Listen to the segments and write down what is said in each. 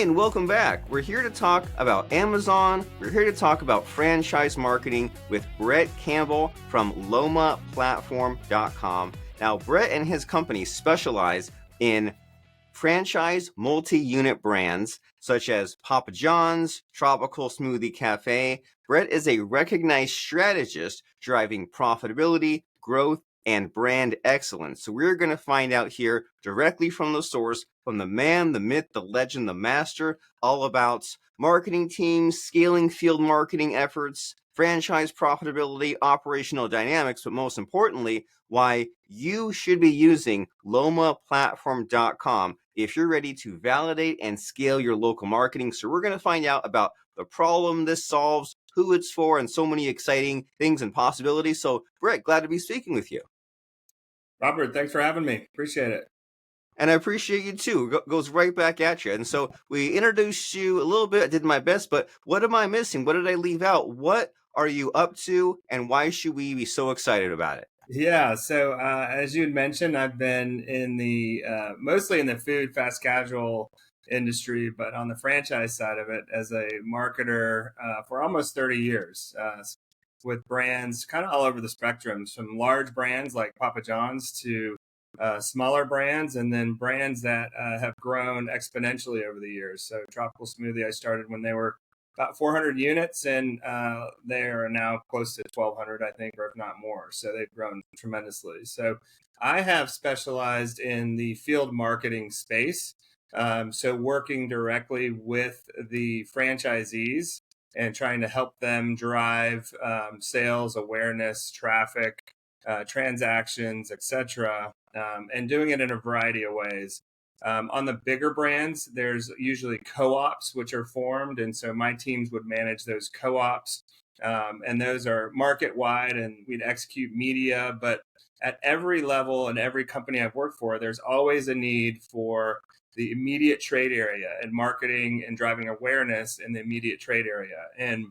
Hey, and welcome back. We're here to talk about Amazon. We're here to talk about franchise marketing with Brett Campbell from LOMAPlatform.com. Now, Brett and his company specialize in franchise multi-unit brands such as Papa John's, Tropical Smoothie Cafe. Brett is a recognized strategist driving profitability, growth, and brand excellence. So we're going to find out here directly from the source, from the man, the myth, the legend, the master, all about marketing teams, scaling field marketing efforts, franchise profitability, operational dynamics, but most importantly, why you should be using LOMAPlatform.com if you're ready to validate and scale your local marketing. So we're going to find out about the problem this solves, who it's for, and so many exciting things and possibilities. So, Brett, glad to be speaking with you. Robert, thanks for having me. Appreciate it. And I appreciate you too. Goes right back at you. And so we introduced you a little bit. I did my best, but what am I missing? What did I leave out? What are you up to, and why should we be so excited about it? Yeah, so as you had mentioned, I've been in the mostly in the food fast casual industry, but on the franchise side of it as a marketer for almost 30 years with brands kind of all over the spectrum, from large brands like Papa John's to smaller brands, and then brands that have grown exponentially over the years. So Tropical Smoothie, I started when they were about 400 units, and they are now close to 1,200, I think, or if not more. So they've grown tremendously. So I have specialized in the field marketing space. So working directly with the franchisees and trying to help them drive sales, awareness, traffic, transactions, etc., and doing it in a variety of ways. On the bigger brands, there's usually co-ops which are formed, and so my teams would manage those co-ops, and those are market wide, and we'd execute media. But at every level and every company I've worked for, there's always a need for the immediate trade area and marketing and driving awareness in the immediate trade area. And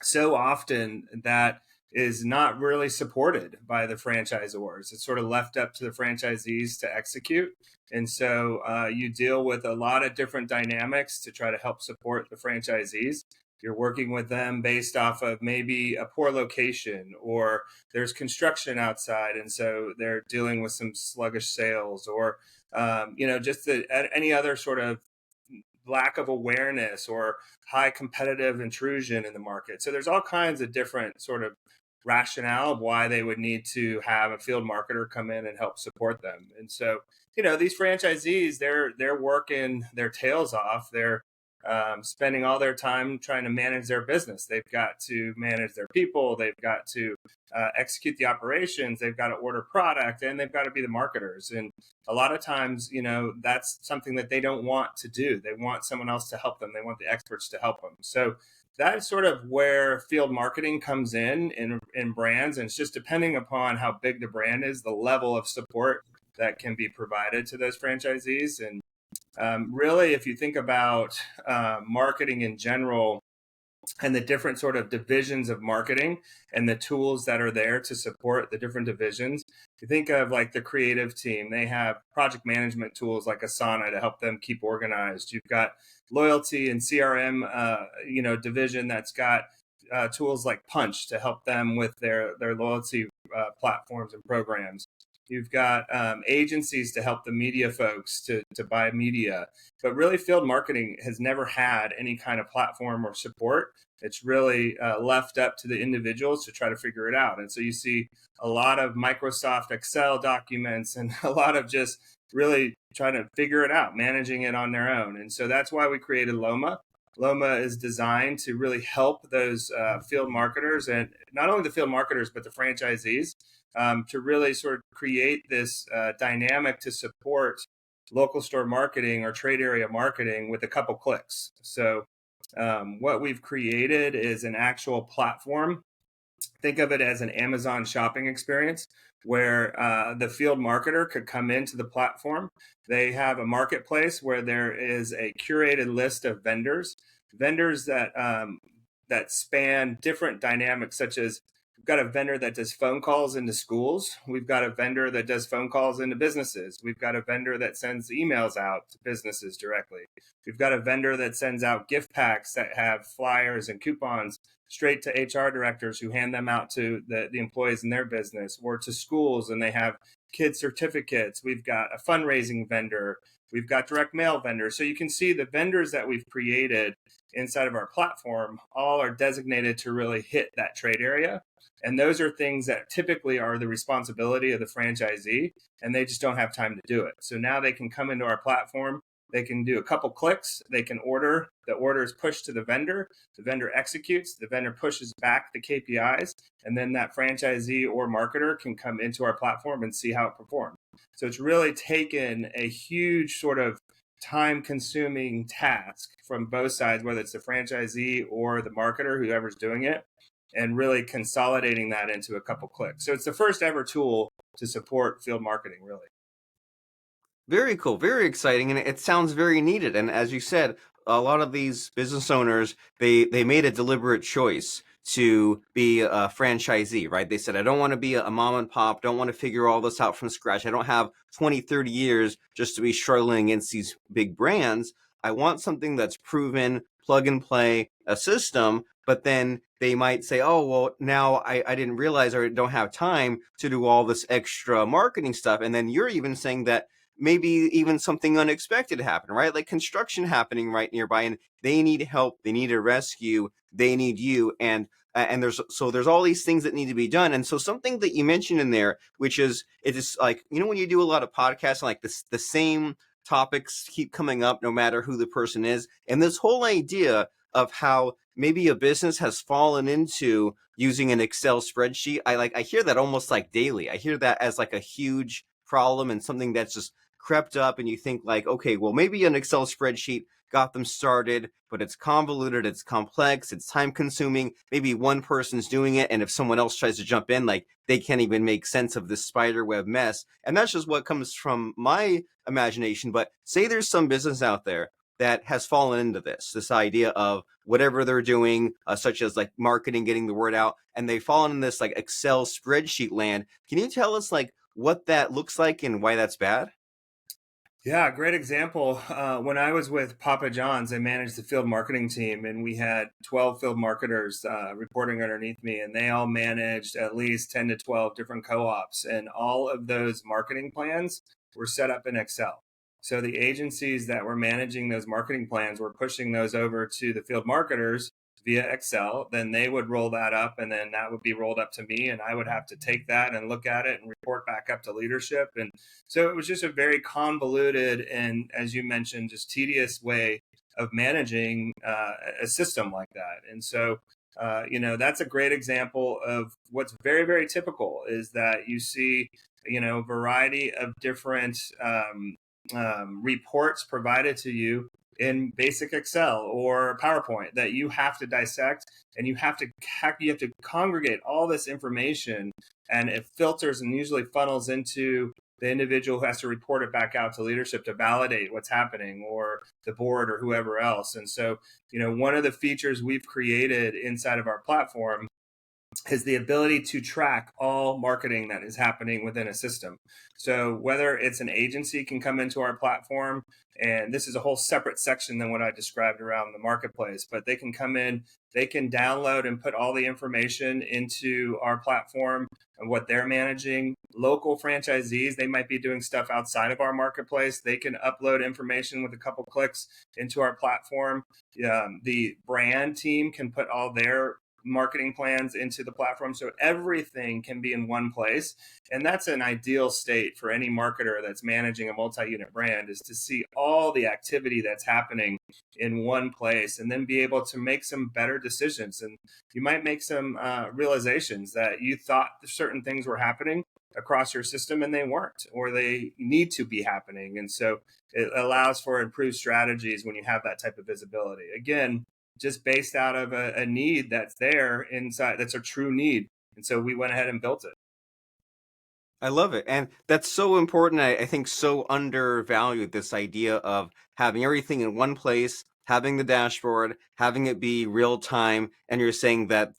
so often that is not really supported by the franchisors. It's sort of left up to the franchisees to execute. And so you deal with a lot of different dynamics to try to help support the franchisees. You're working with them based off of maybe a poor location, or there's construction outside, and so they're dealing with some sluggish sales, or just any other sort of lack of awareness or high competitive intrusion in the market. So there's all kinds of different sort of rationale of why they would need to have a field marketer come in and help support them. And so, these franchisees, they're working their tails off. They're spending all their time trying to manage their business. They've got to manage their people. They've got to execute the operations. They've got to order product, and they've got to be the marketers. And a lot of times, that's something that they don't want to do. They want someone else to help them. They want the experts to help them. So that's sort of where field marketing comes in brands. And it's just depending upon how big the brand is, the level of support that can be provided to those franchisees. And really, if you think about marketing in general and the different sort of divisions of marketing and the tools that are there to support the different divisions, you think of like the creative team. They have project management tools like Asana to help them keep organized. You've got loyalty and CRM, division that's got tools like Punch to help them with their loyalty platforms and programs. You've got agencies to help the media folks to buy media. But really, field marketing has never had any kind of platform or support. It's really left up to the individuals to try to figure it out. And so you see a lot of Microsoft Excel documents and a lot of just really trying to figure it out, managing it on their own. And so that's why we created LOMA. LOMA is designed to really help those field marketers, and not only the field marketers, but the franchisees, to really sort of create this dynamic to support local store marketing or trade area marketing with a couple clicks. So what we've created is an actual platform. Think of it as an Amazon shopping experience where the field marketer could come into the platform. They have a marketplace where there is a curated list of vendors that span different dynamics, such as We've got a vendor that does phone calls into schools. We've got a vendor that does phone calls into businesses. We've got a vendor that sends emails out to businesses directly. We've got a vendor that sends out gift packs that have flyers and coupons straight to HR directors who hand them out to the employees in their business, or to schools and they have kid certificates. We've got a fundraising vendor. We've got direct mail vendors. So you can see the vendors that we've created inside of our platform all are designated to really hit that trade area. And those are things that typically are the responsibility of the franchisee, and they just don't have time to do it. So now they can come into our platform, they can do a couple clicks, they can order, the order is pushed to the vendor executes, the vendor pushes back the KPIs, and then that franchisee or marketer can come into our platform and see how it performed. So it's really taken a huge sort of time consuming task from both sides, whether it's the franchisee or the marketer, whoever's doing it, and really consolidating that into a couple clicks. So it's the first ever tool to support field marketing, really. Very cool, very exciting, and it sounds very needed. And as you said, a lot of these business owners, they made a deliberate choice to be a franchisee, right? They said, I don't want to be a mom and pop, don't want to figure all this out from scratch. I don't have 20, 30 years just to be struggling against these big brands. I want something that's proven, plug and play, a system. But then they might say, oh, well, now I didn't realize, or don't have time to do all this extra marketing stuff. And then you're even saying that maybe even something unexpected happened, right? Like construction happening right nearby, and they need help, they need a rescue, they need you, and there's all these things that need to be done. And so something that you mentioned in there, which is, it is like, when you do a lot of podcasts, like this, the same topics keep coming up no matter who the person is, and this whole idea of how maybe a business has fallen into using an Excel spreadsheet. I hear that almost like daily. I hear that as like a huge problem and something that's just crept up, and you think like, okay, well, maybe an Excel spreadsheet got them started, but it's convoluted, it's complex, it's time consuming. Maybe one person's doing it, and if someone else tries to jump in, like they can't even make sense of this spider web mess. And that's just what comes from my imagination. But say there's some business out there that has fallen into this idea of whatever they're doing, such as like marketing, getting the word out, and they've fallen in this like Excel spreadsheet land. Can you tell us like what that looks like and why that's bad? Yeah, great example. When I was with Papa John's, I managed the field marketing team, and we had 12 field marketers reporting underneath me, and they all managed at least 10 to 12 different co-ops, and all of those marketing plans were set up in Excel. So the agencies that were managing those marketing plans were pushing those over to the field marketers via Excel. Then they would roll that up, and then that would be rolled up to me, and I would have to take that and look at it and report back up to leadership. And so it was just a very convoluted and, as you mentioned, just tedious way of managing a system like that. And so, that's a great example of what's very, very typical, is that you see, variety of different reports provided to you in basic Excel or PowerPoint that you have to dissect, and you have to congregate all this information, and it filters and usually funnels into the individual who has to report it back out to leadership to validate what's happening, or the board or whoever else. And so, one of the features we've created inside of our platform is the ability to track all marketing that is happening within a system. So whether it's an agency can come into our platform, and this is a whole separate section than what I described around the marketplace, but they can come in, they can download and put all the information into our platform and what they're managing. Local franchisees, they might be doing stuff outside of our marketplace. They can upload information with a couple clicks into our platform. The brand team can put all their marketing plans into the platform, so everything can be in one place. And that's an ideal state for any marketer that's managing a multi-unit brand, is to see all the activity that's happening in one place, and then be able to make some better decisions. And you might make some realizations that you thought certain things were happening across your system and they weren't, or they need to be happening. And so it allows for improved strategies when you have that type of visibility. Again, just based out of a need that's there inside, that's a true need. And so we went ahead and built it. I love it. And that's so important. I think so undervalued, this idea of having everything in one place, having the dashboard, having it be real time, and you're saying that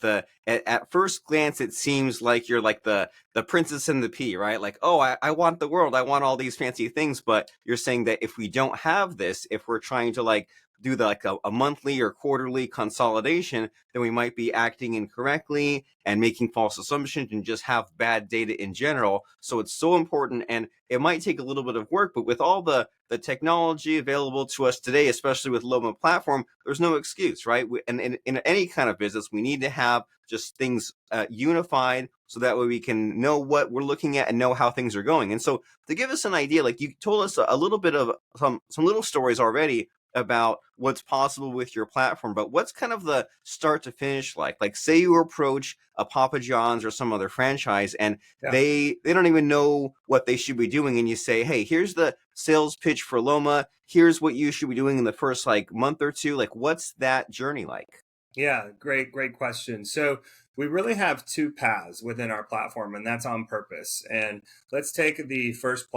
at first glance it seems like you're like the princess and the pea, right? Like, oh, I want the world, I want all these fancy things, but you're saying that if we don't have this, if we're trying to like do a monthly or quarterly consolidation, then we might be acting incorrectly and making false assumptions and just have bad data in general. So it's so important, and it might take a little bit of work, but with all the technology available to us today, especially with LOMA Platform, there's no excuse, right? And in any kind of business, we need to have just things unified so that way we can know what we're looking at and know how things are going. And so to give us an idea, like you told us a little bit of some little stories already about what's possible with your platform, but what's kind of the start to finish like? Like, say you approach a Papa John's or some other franchise, and Yeah. they don't even know what they should be doing, and you say, hey, here's the sales pitch for Loma, here's what you should be doing in the first like month or two. Like, what's that journey like? Yeah, great question. So we really have two paths within our platform, and that's on purpose. And let's take the first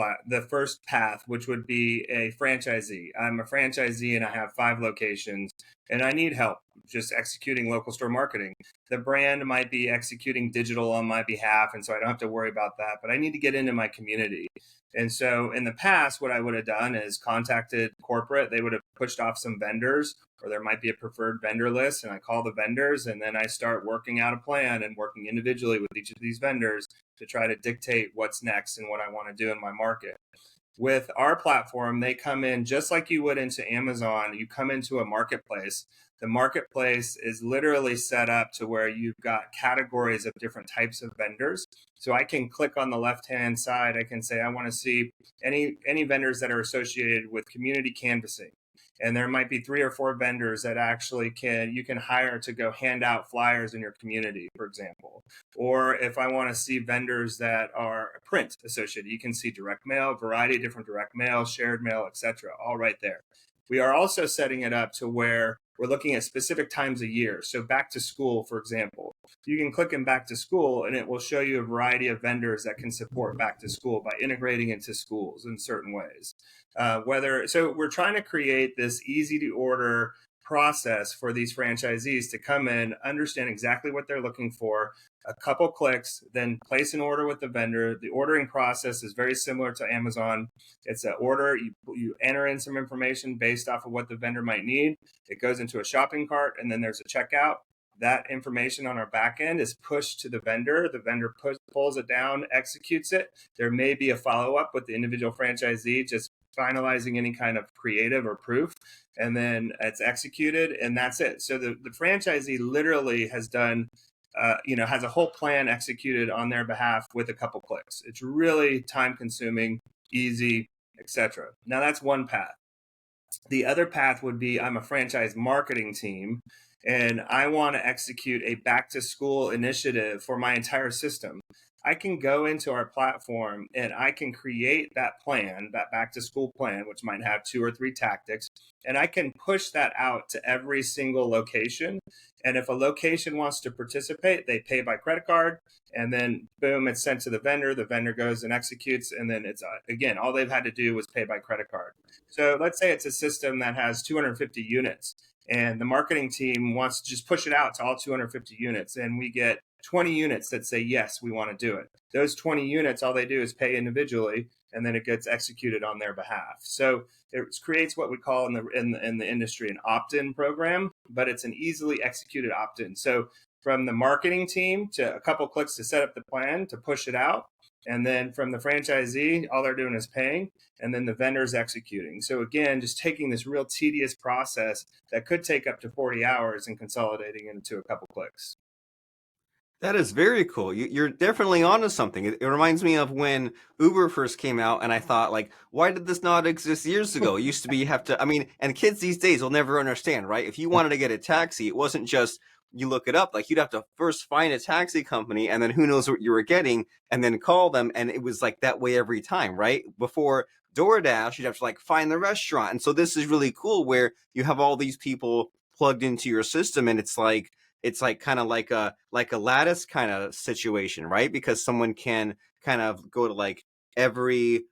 path, which would be a franchisee. I'm a franchisee and I have 5 locations, and I need help just executing local store marketing. The brand might be executing digital on my behalf, and so I don't have to worry about that. But I need to get into my community. And so in the past, what I would have done is contacted corporate. They would have pushed off some vendors, or there might be a preferred vendor list, and I call the vendors, and then I start working out a plan and working individually with each of these vendors to try to dictate what's next and what I want to do in my market. With our platform, they come in just like you would into Amazon. You come into a marketplace. The marketplace is literally set up to where you've got categories of different types of vendors. So I can click on the left-hand side. I can say I want to see any vendors that are associated with community canvassing. And there might be 3 or 4 vendors that actually you can hire to go hand out flyers in your community, for example. Or if I want to see vendors that are print associated, you can see direct mail, a variety of different direct mail, shared mail, etc., all right there. We are also setting it up to where we're looking at specific times a year. So back to school, for example, you can click in back to school and it will show you a variety of vendors that can support back to school by integrating into schools in certain ways. So we're trying to create this easy to order process for these franchisees to come in, understand exactly what they're looking for, a couple clicks, then place an order with the vendor. The ordering process is very similar to Amazon. It's an order. You enter in some information based off of what the vendor might need. It goes into a shopping cart, and then there's a checkout. That information on our back end is pushed to the vendor. The vendor pulls it down, executes it. There may be a follow-up with the individual franchisee, just finalizing any kind of creative or proof, and then it's executed, and that's it. So the franchisee literally has done has a whole plan executed on their behalf with a couple clicks. It's really time consuming, easy, etc. Now that's one path. The other path would be I'm a franchise marketing team and I want to execute a back to school initiative for my entire system. I can go into our platform and I can create that plan, that back to school plan, which might have 2 or 3 tactics, and I can push that out to every single location. And if a location wants to participate, they pay by credit card, and then boom, it's sent to the vendor. The vendor goes and executes, and then it's again, all they've had to do was pay by credit card. So let's say it's a system that has 250 units and the marketing team wants to just push it out to all 250 units, and we get 20 units that say yes, we want to do it. Those 20 units, all they do is pay individually, and then it gets executed on their behalf. So it creates what we call in the industry an opt-in program, but it's an easily executed opt-in. So from the marketing team to a couple clicks to set up the plan to push it out, and then from the franchisee, all they're doing is paying, and then the vendor's executing. So again, just taking this real tedious process that could take up to 40 hours and consolidating it into a couple clicks. That is very cool. You're definitely onto something. It reminds me of when Uber first came out, and I thought, like, why did this not exist years ago? It used to be you have to, I mean, and kids these days will never understand, right? If you wanted to get a taxi, it wasn't just you look it up. Like, you'd have to first find a taxi company, and then who knows what you were getting, and then call them. And it was like that way every time, right? Before DoorDash, you'd have to like find the restaurant. And so this is really cool where you have all these people plugged into your system, and it's like kind of like a lattice kind of situation, right? Because someone can kind of go to like every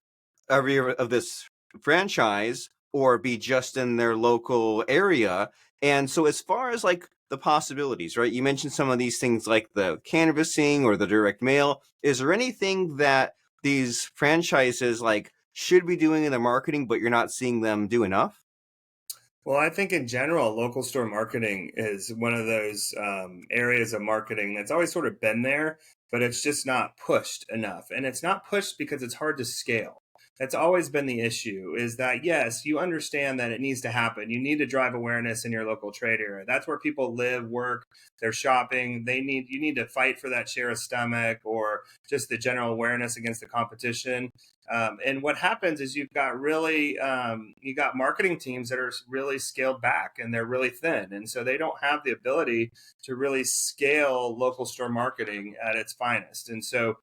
of this franchise or be just in their local area. And so as far as like the possibilities, right? You mentioned some of these things like the canvassing or the direct mail. Is there anything that these franchises like should be doing in their marketing, but you're not seeing them do enough? Well, I think in general, local store marketing is one of those areas of marketing that's always sort of been there, but it's just not pushed enough. And it's not pushed because it's hard to scale. That's always been the issue is that, yes, you understand that it needs to happen. You need to drive awareness in your local trade area. That's where people live, work, they're shopping. You need to fight for that share of stomach or just the general awareness against the competition. And what happens is you got marketing teams that are really scaled back and they're really thin, and so they don't have the ability to really scale local store marketing at its finest. And so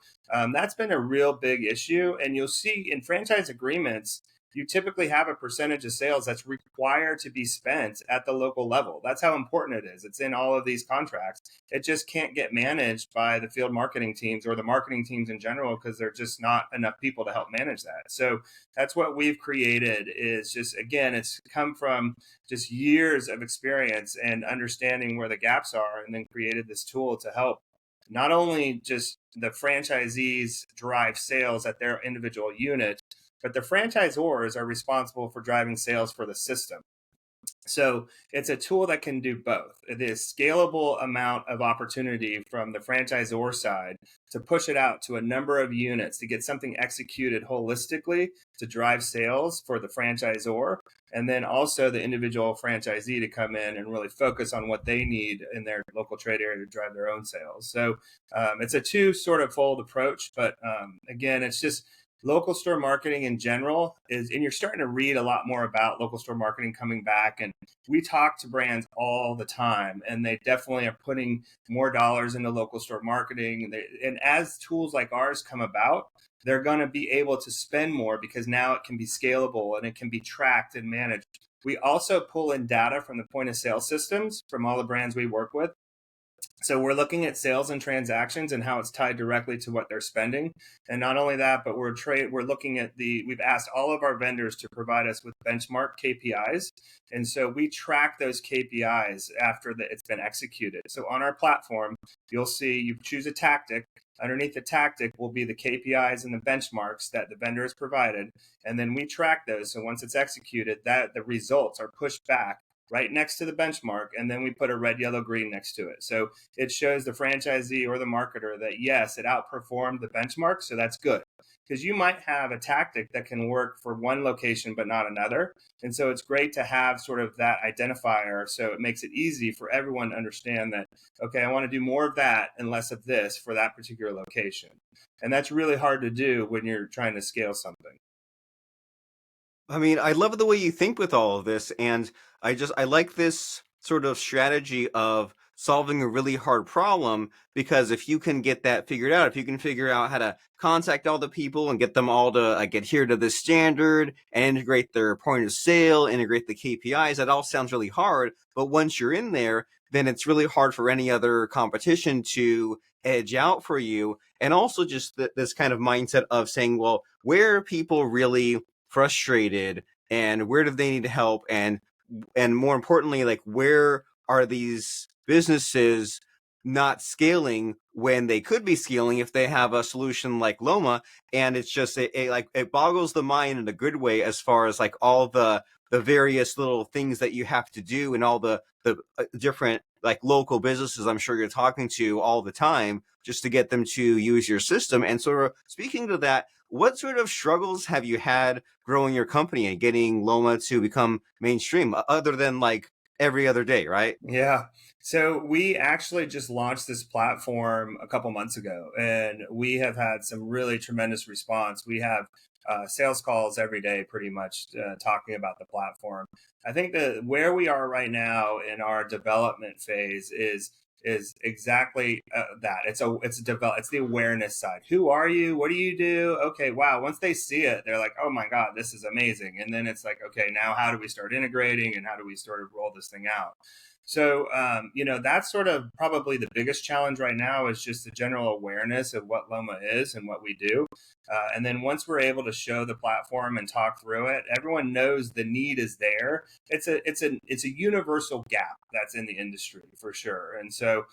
that's been a real big issue. And you'll see in franchise agreements, you typically have a percentage of sales that's required to be spent at the local level. That's how important it is. It's in all of these contracts. It just can't get managed by the field marketing teams or the marketing teams in general because there's just not enough people to help manage that. So that's what we've created is just, again, it's come from just years of experience and understanding where the gaps are, and then created this tool to help not only just the franchisees drive sales at their individual unit, but the franchisors are responsible for driving sales for the system. So it's a tool that can do both. It is scalable amount of opportunity from the franchisor side to push it out to a number of units to get something executed holistically to drive sales for the franchisor. And then also the individual franchisee to come in and really focus on what they need in their local trade area to drive their own sales. So it's a two sort of fold approach. But again, it's just local store marketing in general is, and you're starting to read a lot more about local store marketing coming back. And we talk to brands all the time, and they definitely are putting more dollars into local store marketing. And as tools like ours come about, they're going to be able to spend more because now it can be scalable and it can be tracked and managed. We also pull in data from the point of sale systems from all the brands we work with. So we're looking at sales and transactions and how it's tied directly to what they're spending. And not only that, but we're looking at we've asked all of our vendors to provide us with benchmark KPIs. And so we track those KPIs after it's been executed. So on our platform, you'll see you choose a tactic. Underneath the tactic will be the KPIs and the benchmarks that the vendor has provided. And then we track those. So once it's executed, that the results are pushed back right next to the benchmark, and then we put a red, yellow, green next to it. So it shows the franchisee or the marketer that yes, it outperformed the benchmark, so that's good. Because you might have a tactic that can work for one location but not another. And so it's great to have sort of that identifier, so it makes it easy for everyone to understand that, okay, I want to do more of that and less of this for that particular location. And that's really hard to do when you're trying to scale something. I mean, I love the way you think with all of this, and I like this sort of strategy of solving a really hard problem, because if you can get that figured out, if you can figure out how to contact all the people and get them all to like adhere to this standard and integrate their point of sale, integrate the KPIs, that all sounds really hard. But once you're in there, then it's really hard for any other competition to edge out for you. And also just this kind of mindset of saying, well, where are people really frustrated, and where do they need help, and more importantly, like where are these businesses not scaling when they could be scaling if they have a solution like Loma. And it's just like it boggles the mind in a good way as far as like all the various little things that you have to do, and all the different like local businesses I'm sure you're talking to all the time just to get them to use your system. And sort of speaking to that, what sort of struggles have you had growing your company and getting Loma to become mainstream, other than like every other day, right? Yeah. So we actually just launched this platform a couple months ago, and we have had some really tremendous response. We have sales calls every day, pretty much talking about the platform. I think that where we are right now in our development phase is exactly that. It's the awareness side. Who are you? What do you do? Okay, wow. Once they see it, they're like, oh my god, this is amazing. And then it's like, okay, now how do we start integrating and how do we sort of roll this thing out? So, that's sort of probably the biggest challenge right now is just the general awareness of what LOMA is and what we do. And then once we're able to show the platform and talk through it, everyone knows the need is there. It's a universal gap that's in the industry for sure. And so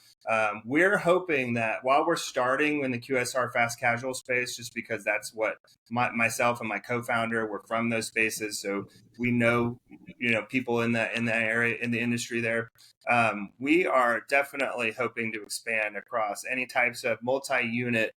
we're hoping that while we're starting in the QSR fast casual space, just because that's what myself and my co-founder were from those spaces, so we know people in that area in the industry there. We are definitely hoping to expand across any types of multi-unit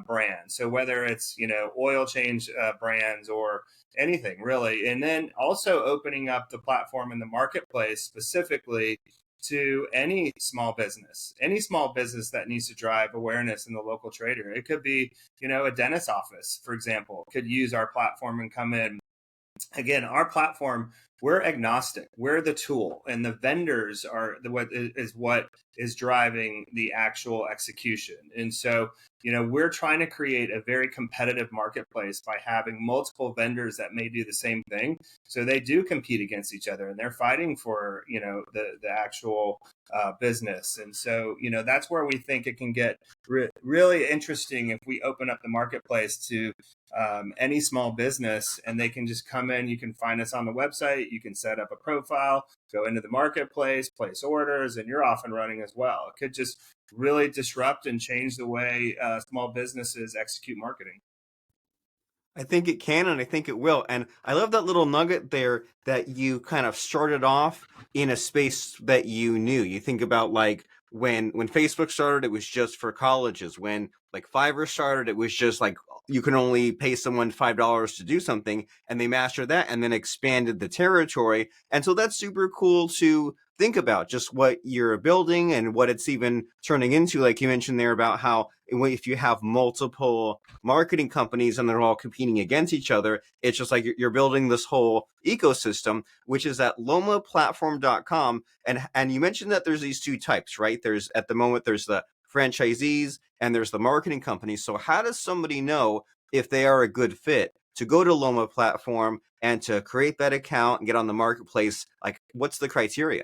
brands. So whether it's oil change brands or anything really, and then also opening up the platform in the marketplace specifically to any small business that needs to drive awareness in the local trader. It could be a dentist office, for example, could use our platform and come in. Again, our platform, we're agnostic, we're the tool, and the vendors are what is driving the actual execution. And so we're trying to create a very competitive marketplace by having multiple vendors that may do the same thing, so they do compete against each other and they're fighting for the actual business. And so that's where we think it can get really interesting if we open up the marketplace to any small business, and they can just come in. You can find us on the website, you can set up a profile, go into the marketplace, place orders, and you're off and running as well. It could just really disrupt and change the way small businesses execute marketing. I think it can, and I think it will. And I love that little nugget there that you kind of started off in a space that you knew. You think about like when Facebook started, it was just for colleges. When like Fiverr started, it was just like you can only pay someone $5 to do something, and they mastered that and then expanded the territory. And so that's super cool to think about, just what you're building and what it's even turning into. Like you mentioned there about how if you have multiple marketing companies and they're all competing against each other, it's just like you're building this whole ecosystem, which is at lomaplatform.com. And you mentioned that there's these two types, right? There's at the moment there's the franchisees and there's the marketing companies. So how does somebody know if they are a good fit to go to Loma Platform and to create that account and get on the marketplace? Like, what's the criteria?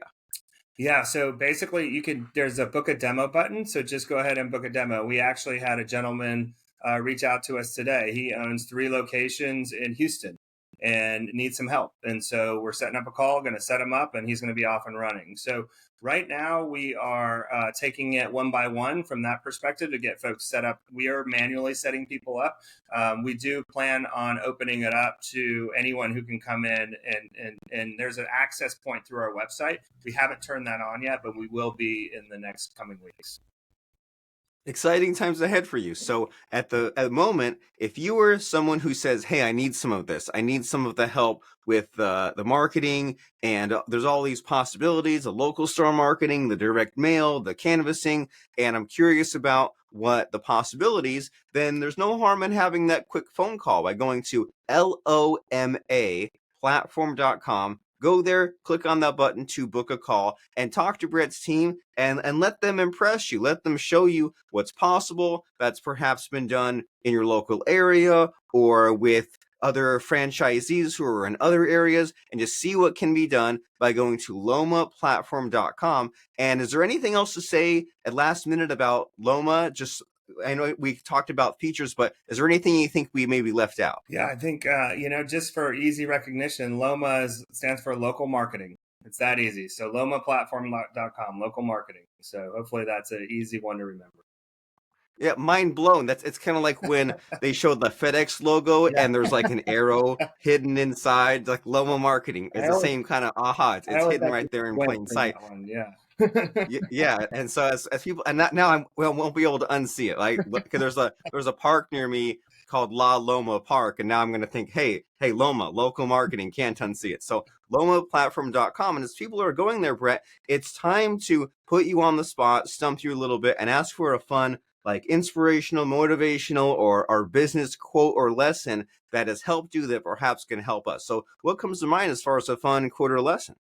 Yeah, so basically there's a book a demo button. So just go ahead and book a demo. We actually had a gentleman reach out to us today. He owns 3 locations in Houston and needs some help. And so we're setting up a call, going to set him up, and he's going to be off and running. So right now we are taking it one by one from that perspective to get folks set up. We are manually setting people up. We do plan on opening it up to anyone who can come in, and there's an access point through our website. We haven't turned that on yet, but we will be in the next coming weeks. Exciting times ahead for you. So at the moment, if you were someone who says, "Hey, I need some of this. I need some of the help with the marketing, and there's all these possibilities: the local store marketing, the direct mail, the canvassing, and I'm curious about what the possibilities," then there's no harm in having that quick phone call by going to LOMA platform.com. Go there, click on that button to book a call, and talk to Brett's team and let them impress you. Let them show you what's possible that's perhaps been done in your local area or with other franchisees who are in other areas, and just see what can be done by going to lomaplatform.com. And is there anything else to say at last minute about Loma? Just I know we talked about features, but is there anything you think we maybe left out? Yeah, I think just for easy recognition, LOMA stands for local marketing. It's that easy. So lomaplatform.com, local marketing. So hopefully that's an easy one to remember. Yeah, mind blown. It's kind of like when they showed the FedEx logo Yeah, and there's like an arrow hidden inside, like Loma marketing. It's I the always same kind of aha. I It's always hidden have to right there in win plain from sight. that one. Yeah. Yeah, and so as people, and now I'm won't be able to unsee it, like because there's a park near me called La Loma Park, and now I'm going to think, hey Loma, local marketing, can't unsee it. So lomaplatform.com, and as people are going there, Brett, it's time to put you on the spot, stump you a little bit, and ask for a fun, like inspirational, motivational, or business quote or lesson that has helped you that perhaps can help us. So what comes to mind as far as a fun quote or lesson?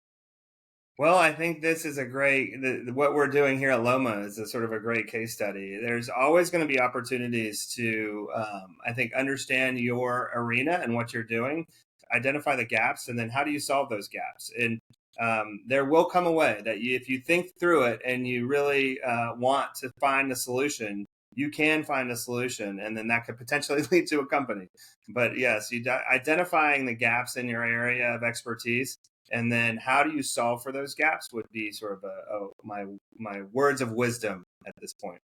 Well, I think this is a great, what we're doing here at Loma is a sort of a great case study. There's always going to be opportunities to, I think, understand your arena and what you're doing, identify the gaps, and then how do you solve those gaps? And there will come a way that if you think through it and you really want to find a solution, you can find a solution, and then that could potentially lead to a company. But yes, identifying the gaps in your area of expertise, and then how do you solve for those gaps would be sort of my words of wisdom at this point.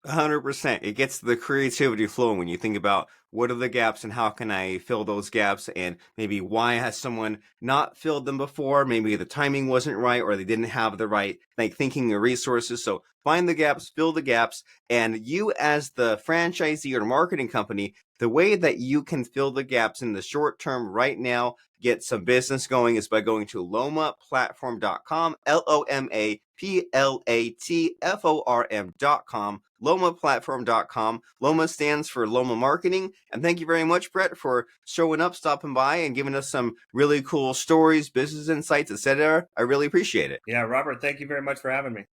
100%. It gets the creativity flowing when you think about what are the gaps and how can I fill those gaps, and maybe why has someone not filled them before? Maybe the timing wasn't right, or they didn't have the right thinking or resources. So find the gaps, fill the gaps, and you as the franchisee or marketing company, the way that you can fill the gaps in the short term right now, get some business going, is by going to lomaplatform.com, LOMAPLATFORM.com, LOMAPlatform.com. LOMA stands for Loma Marketing. And thank you very much, Brett, for showing up, stopping by, and giving us some really cool stories, business insights, etc. I really appreciate it. Yeah, Robert, thank you very much for having me.